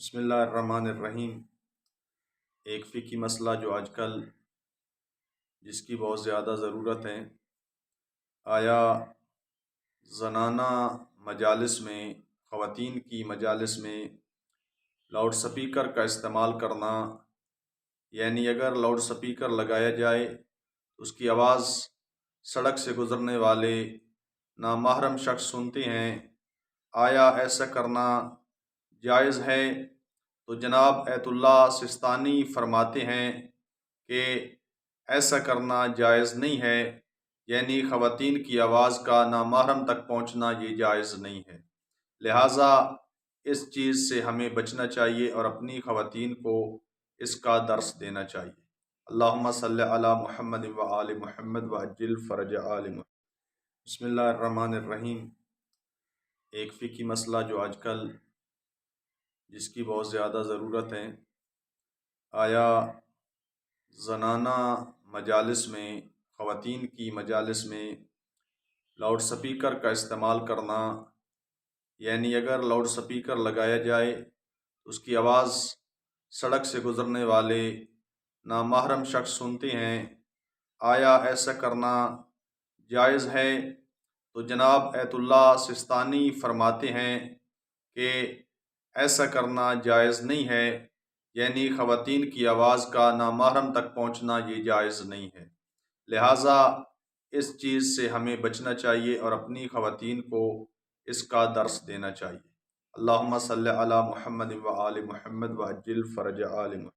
بسم اللہ الرحمن الرحیم۔ ایک فقہی مسئلہ جو آج کل جس کی بہت زیادہ ضرورت ہے، آیا زنانہ مجالس میں، خواتین کی مجالس میں لاؤڈ سپیکر کا استعمال کرنا، یعنی اگر لاؤڈ سپیکر لگایا جائے تو اس کی آواز سڑک سے گزرنے والے نامحرم شخص سنتے ہیں، آیا ایسا کرنا جائز ہے؟ تو جناب ایت اللہ سستانی فرماتے ہیں کہ ایسا کرنا جائز نہیں ہے، یعنی خواتین کی آواز کا نامحرم تک پہنچنا یہ جائز نہیں ہے، لہٰذا اس چیز سے ہمیں بچنا چاہیے اور اپنی خواتین کو اس کا درس دینا چاہیے۔ اللہم صلی علی محمد و آل محمد وعجل فرج آل محمد۔ بسم اللہ الرحمن الرحیم۔ ایک فقہی مسئلہ جو آج کل جس کی بہت زیادہ ضرورت ہے، آیا زنانہ مجالس میں، خواتین کی مجالس میں لاؤڈ سپیکر کا استعمال کرنا، یعنی اگر لاؤڈ سپیکر لگایا جائے تو اس کی آواز سڑک سے گزرنے والے نامحرم شخص سنتے ہیں، آیا ایسا کرنا جائز ہے؟ تو جناب ایت اللہ سستانی فرماتے ہیں کہ ایسا کرنا جائز نہیں ہے، یعنی خواتین کی آواز کا نامحرم تک پہنچنا یہ جائز نہیں ہے، لہٰذا اس چیز سے ہمیں بچنا چاہیے اور اپنی خواتین کو اس کا درس دینا چاہیے۔ اللہم صلی علی محمد و آل محمد وعجل فرج آل محمد۔